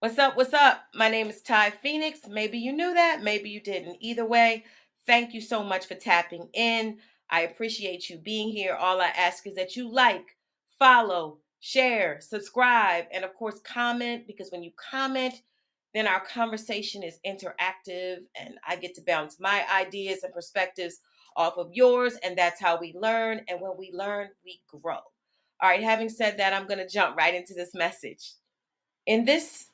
What's up? What's up? My name is Ty Phoenix. Maybe you knew that, maybe you didn't. Either way, thank you so much for tapping in. I appreciate you being here. All I ask is that you like, follow, share, subscribe, and of course, comment because when you comment, then our conversation is interactive and I get to bounce my ideas and perspectives off of yours. And that's how we learn. And when we learn, we grow. All right, having said that, I'm going to jump right into this message. In this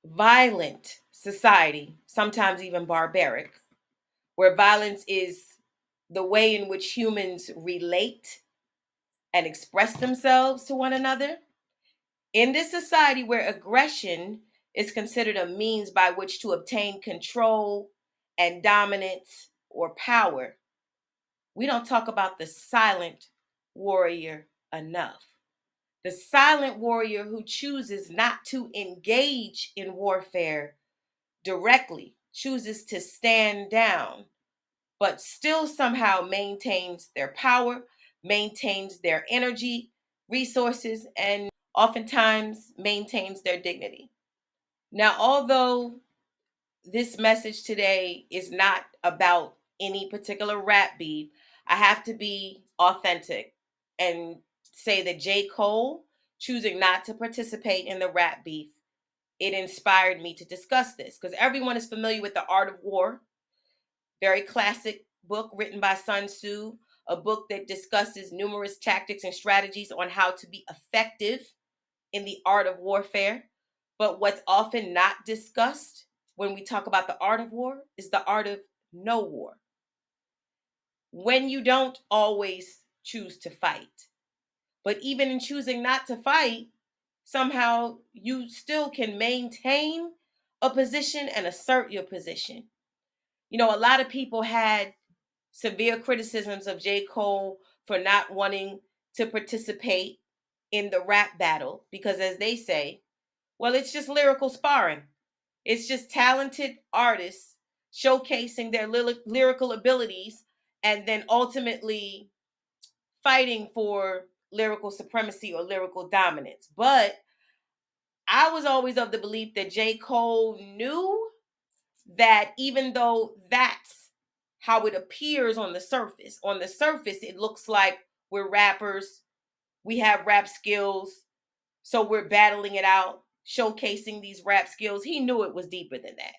violent society, sometimes even barbaric, where violence is the way in which humans relate and express themselves to one another. In this society where aggression is considered a means by which to obtain control and dominance or power, we don't talk about the silent warrior enough. The silent warrior who chooses not to engage in warfare directly, chooses to stand down, but still somehow maintains their power, maintains their energy, resources, and oftentimes maintains their dignity. Now, although this message today is not about any particular rap beef, I have to be authentic and say that J. Cole choosing not to participate in the rap beef, it inspired me to discuss this because everyone is familiar with The Art of War, very classic book written by Sun Tzu, a book that discusses numerous tactics and strategies on how to be effective in the art of warfare. But what's often not discussed when we talk about the art of war is the art of no war. When you don't always choose to fight, but even in choosing not to fight, somehow you still can maintain a position and assert your position. You know, a lot of people had severe criticisms of J. Cole for not wanting to participate in the rap battle because, as they say, well, it's just lyrical sparring. It's just talented artists showcasing their lyrical abilities and then ultimately fighting for lyrical supremacy or lyrical dominance. But I was always of the belief that J. Cole knew that even though that's how it appears on the surface, it looks like we're rappers, we have rap skills, so we're battling it out, showcasing these rap skills. He knew it was deeper than that.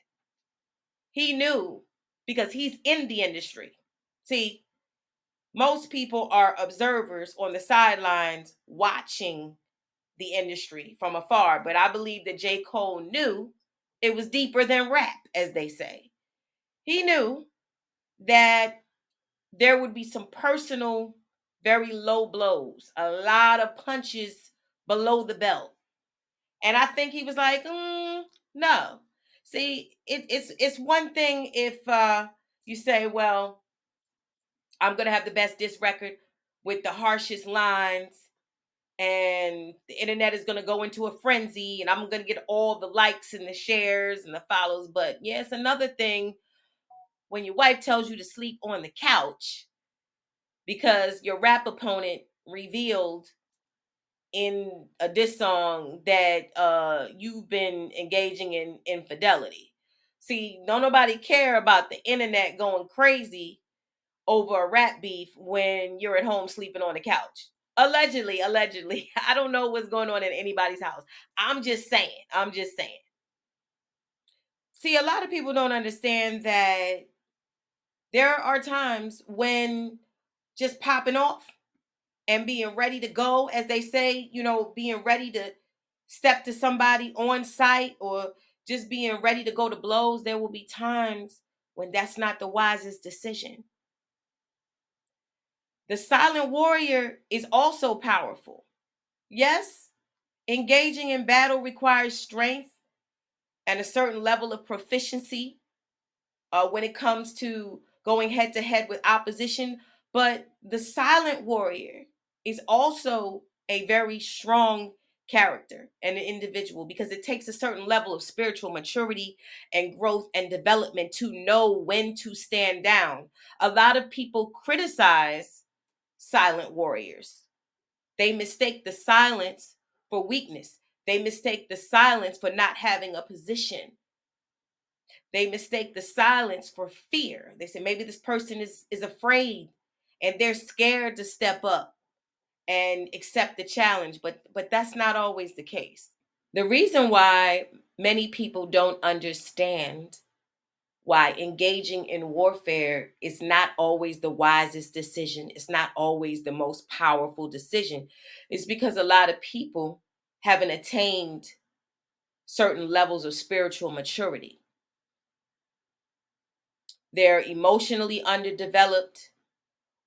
He knew because he's in the industry. See, most people are observers on the sidelines watching the industry from afar. But I believe that J. Cole knew it was deeper than rap, as they say. He knew that there would be some personal, very low blows, a lot of punches below the belt. And I think he was like, no. See, it's one thing if you say, well, I'm gonna have the best diss record with the harshest lines and the internet is going to go into a frenzy and I'm going to get all the likes and the shares and the follows. But yeah, it's another thing when your wife tells you to sleep on the couch because your rap opponent revealed in a diss song that you've been engaging in infidelity. See, don't nobody care about the internet going crazy over a rap beef when you're at home sleeping on the couch. Allegedly. I don't know what's going on in anybody's house. I'm just saying. I'm just saying. See, a lot of people don't understand that there are times when just popping off and being ready to go, as they say, being ready to step to somebody on site or just being ready to go to blows, there will be times when that's not the wisest decision. The silent warrior is also powerful. Yes, engaging in battle requires strength and a certain level of proficiency when it comes to going head to head with opposition. But the silent warrior is also a very strong character and an individual because it takes a certain level of spiritual maturity and growth and development to know when to stand down. A lot of people criticize silent warriors. They mistake the silence for weakness. They mistake the silence for not having a position. They mistake the silence for fear. They say maybe this person is afraid and they're scared to step up and accept the challenge, but that's not always the case. The reason why many people don't understand why engaging in warfare is not always the wisest decision, it's not always the most powerful decision, is because a lot of people haven't attained certain levels of spiritual maturity. They're emotionally underdeveloped,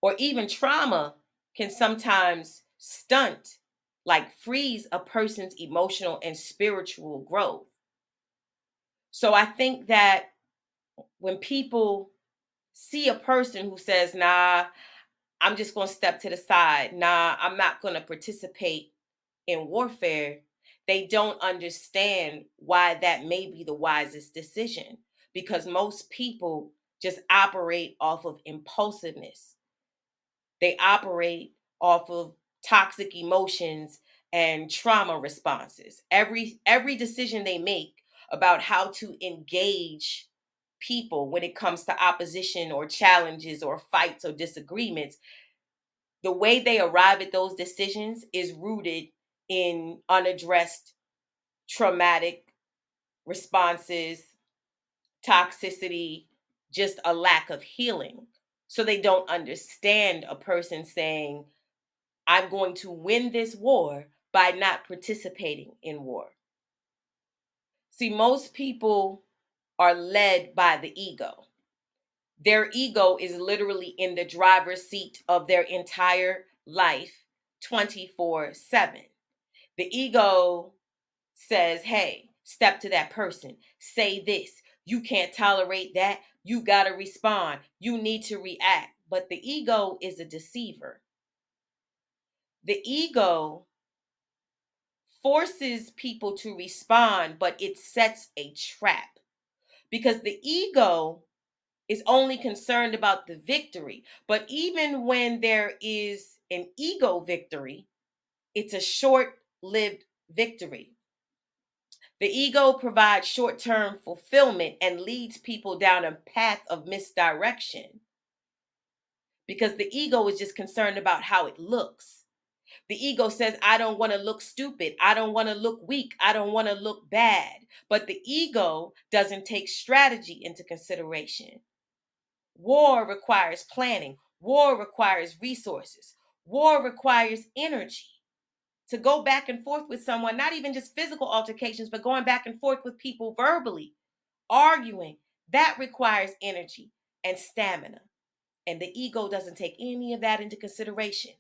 or even trauma can sometimes stunt, like freeze a person's emotional and spiritual growth. So I think that when people see a person who says, nah, I'm just going to step to the side, nah, I'm not going to participate in warfare, they don't understand why that may be the wisest decision, because most people just operate off of impulsiveness. They operate off of toxic emotions and trauma responses. Every decision they make about how to engage people when it comes to opposition or challenges or fights or disagreements, the way they arrive at those decisions is rooted in unaddressed traumatic responses, toxicity, just a lack of healing. So they don't understand a person saying, I'm going to win this war by not participating in war. See, most people are led by the ego. Their ego is literally in the driver's seat of their entire life 24/7. The ego says, hey, step to that person, say this. You can't tolerate that. You got to respond. You need to react. But the ego is a deceiver. The ego forces people to respond, but it sets a trap because the ego is only concerned about the victory. But even when there is an ego victory, it's a short lived victory. The ego provides short term fulfillment and leads people down a path of misdirection because the ego is just concerned about how it looks. The ego says, I don't want to look stupid. I don't want to look weak. I don't want to look bad. But the ego doesn't take strategy into consideration. War requires planning, war requires resources, war requires energy. To go back and forth with someone, not even just physical altercations, but going back and forth with people verbally, arguing, that requires energy and stamina. And the ego doesn't take any of that into consideration.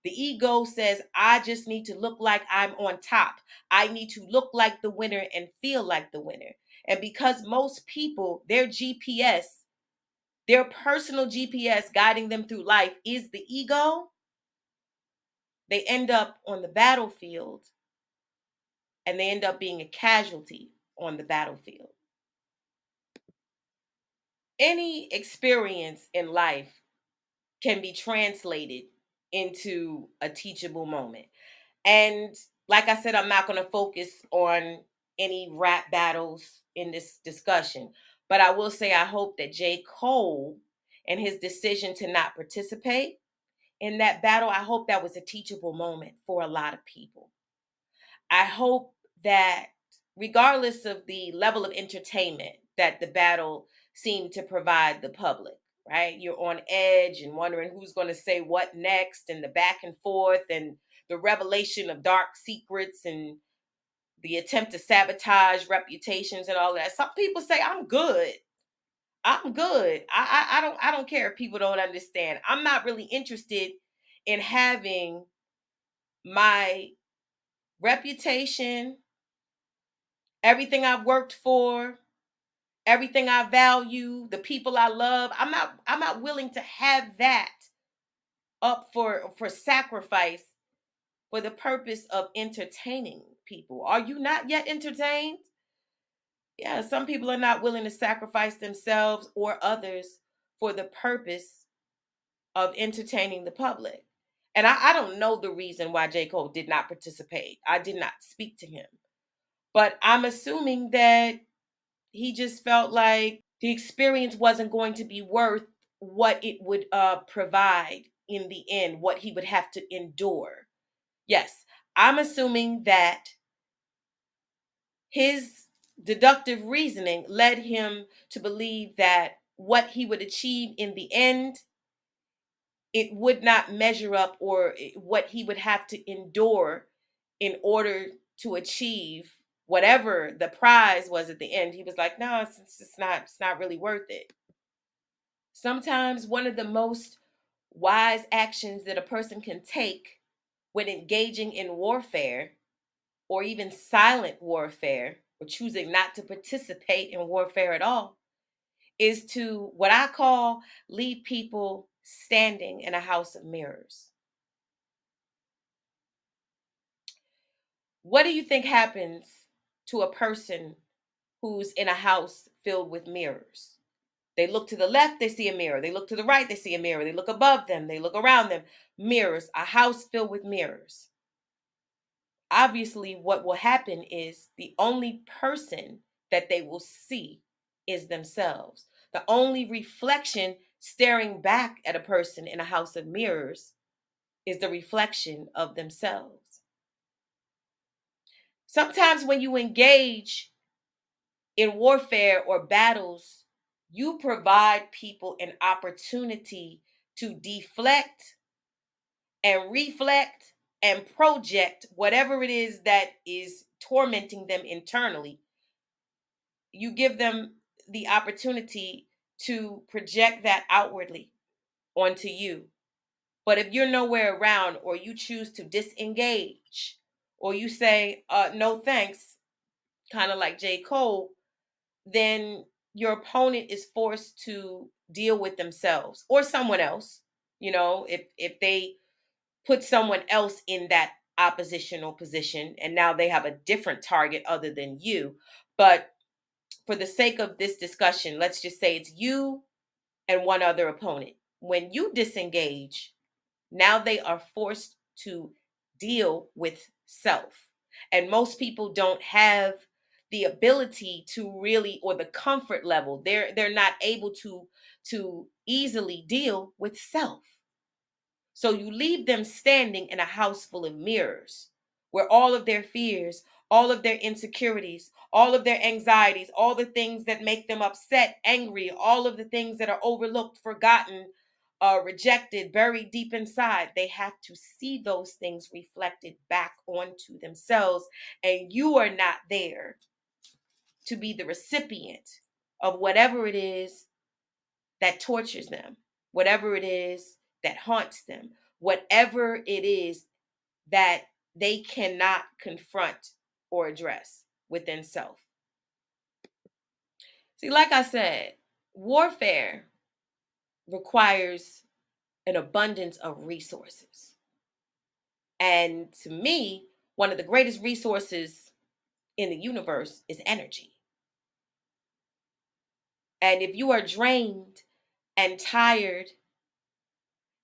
The ego says, I just need to look like I'm on top. I need to look like the winner and feel like the winner. And because most people, their personal GPS guiding them through life is the ego, they end up on the battlefield and they end up being a casualty on the battlefield. Any experience in life can be translated into a teachable moment. And like I said, I'm not going to focus on any rap battles in this discussion, but I will say I hope that J. Cole and his decision to not participate in that battle, I hope that was a teachable moment for a lot of people. I hope that regardless of the level of entertainment that the battle seemed to provide the public, right? You're on edge and wondering who's going to say what next, and the back and forth and the revelation of dark secrets and the attempt to sabotage reputations and all that. Some people say I'm good. I'm good. I don't care if people don't understand. I'm not really interested in having my reputation, everything I've worked for, everything I value, the people I love. I'm not willing to have that up for sacrifice for the purpose of entertaining people. Are you not yet entertained? Yeah, some people are not willing to sacrifice themselves or others for the purpose of entertaining the public. And I don't know the reason why J. Cole did not participate. I did not speak to him. But I'm assuming that he just felt like the experience wasn't going to be worth what it would provide in the end, what he would have to endure. Yes, I'm assuming that his deductive reasoning led him to believe that what he would achieve in the end, it would not measure up, or what he would have to endure in order to achieve whatever the prize was at the end. He was like, no, it's not really worth it. Sometimes one of the most wise actions that a person can take when engaging in warfare, or even silent warfare, or choosing not to participate in warfare at all, is to, what I call, leave people standing in a house of mirrors. What do you think happens to a person who's in a house filled with mirrors? They look to the left, they see a mirror. They look to the right, they see a mirror. They look above them, they look around them. Mirrors, a house filled with mirrors. Obviously, what will happen is the only person that they will see is themselves. The only reflection staring back at a person in a house of mirrors is the reflection of themselves. Sometimes when you engage in warfare or battles, you provide people an opportunity to deflect and reflect and project whatever it is that is tormenting them internally. You give them the opportunity to project that outwardly onto you. But if you're nowhere around, or you choose to disengage, or you say, no thanks, kind of like J. Cole, then your opponent is forced to deal with themselves or someone else. If they put someone else in that oppositional position, and now they have a different target other than you. But for the sake of this discussion, let's just say it's you and one other opponent. When you disengage, now they are forced to deal with self. And most people don't have the ability to really, or the comfort level. They're not able to easily deal with self. So you leave them standing in a house full of mirrors, where all of their fears, all of their insecurities, all of their anxieties, all the things that make them upset, angry, all of the things that are overlooked, forgotten, rejected, buried deep inside, they have to see those things reflected back onto themselves. And you are not there to be the recipient of whatever it is that tortures them, whatever it is that haunts them, whatever it is that they cannot confront or address within self. See, like I said, warfare requires an abundance of resources. And to me, one of the greatest resources in the universe is energy. And if you are drained and tired,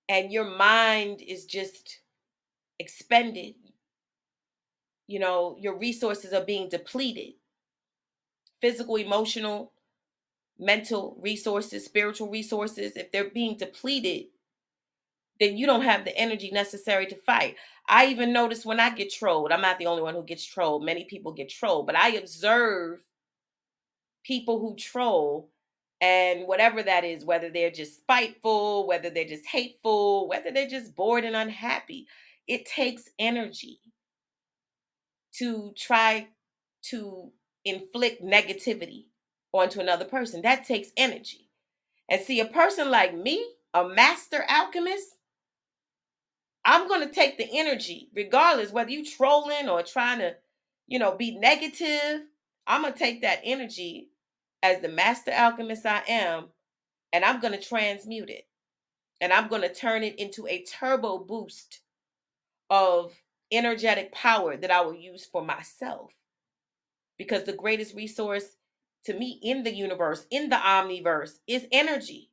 and your mind is just expended, your resources are being depleted, physical, emotional, mental resources, spiritual resources, if they're being depleted, then you don't have the energy necessary to fight. I even notice when I get trolled, I'm not the only one who gets trolled. Many people get trolled, but I observe people who troll, and whatever that is, whether they're just spiteful, whether they're just hateful, whether they're just bored and unhappy, it takes energy to try to inflict negativity onto another person. That takes energy. And see, a person like me, a master alchemist, I'm going to take the energy, regardless whether you trolling or trying to, be negative. I'm going to take that energy as the master alchemist I am, and I'm going to transmute it. And I'm going to turn it into a turbo boost of energetic power that I will use for myself. Because the greatest resource to me in the universe, in the omniverse, is energy.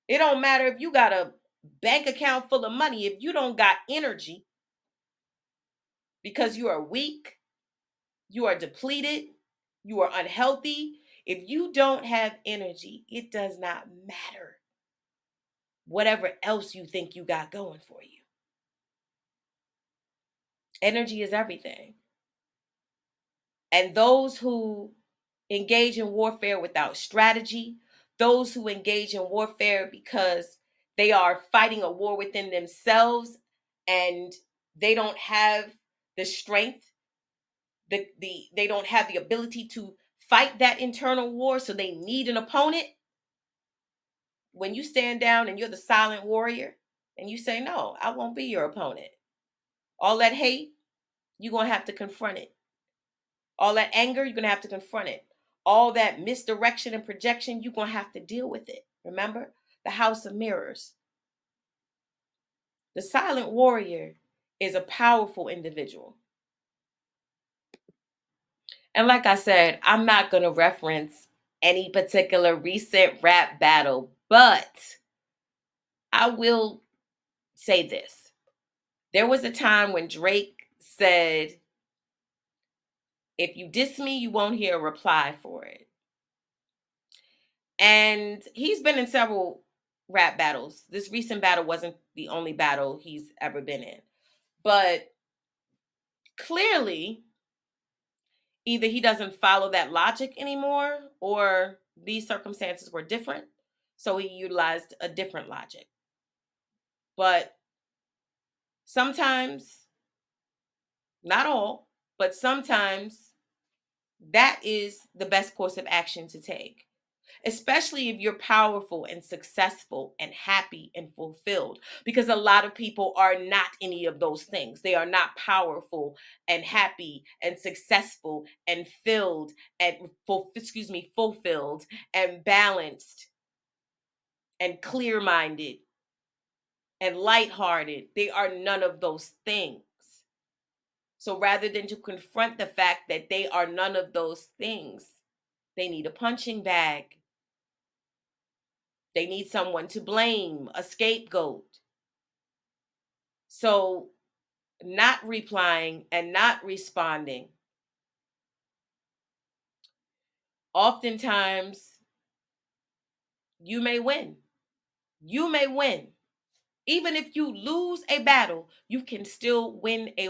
It don't matter if you got a bank account full of money. If you don't got energy, because you are weak, you are depleted, you are unhealthy. If you don't have energy, it does not matter whatever else you think you got going for you. Energy is everything. And those who engage in warfare without strategy, those who engage in warfare because they are fighting a war within themselves and they don't have the strength, they don't have the ability to fight that internal war, so they need an opponent. When you stand down and you're the silent warrior and you say, "No, I won't be your opponent." All that hate, you're going to have to confront it. All that anger, you're going to have to confront it. All that misdirection and projection, you're going to have to deal with it. Remember, the house of mirrors. The silent warrior is a powerful individual. And like I said, I'm not going to reference any particular recent rap battle, but I will say this. There was a time when Drake said, "If you diss me, you won't hear a reply for it." And he's been in several rap battles. This recent battle wasn't the only battle he's ever been in. But clearly, either he doesn't follow that logic anymore or these circumstances were different. So he utilized a different logic. But sometimes, not all, but sometimes that is the best course of action to take, especially if you're powerful and successful and happy and fulfilled, because a lot of people are not any of those things. They are not powerful and happy and successful and filled and fulfilled and balanced and clear-minded and lighthearted. They are none of those things. So rather than to confront the fact that they are none of those things, they need a punching bag. They need someone to blame, a scapegoat. So not replying and not responding, oftentimes you may win. You may win. Even if you lose a battle, you can still win a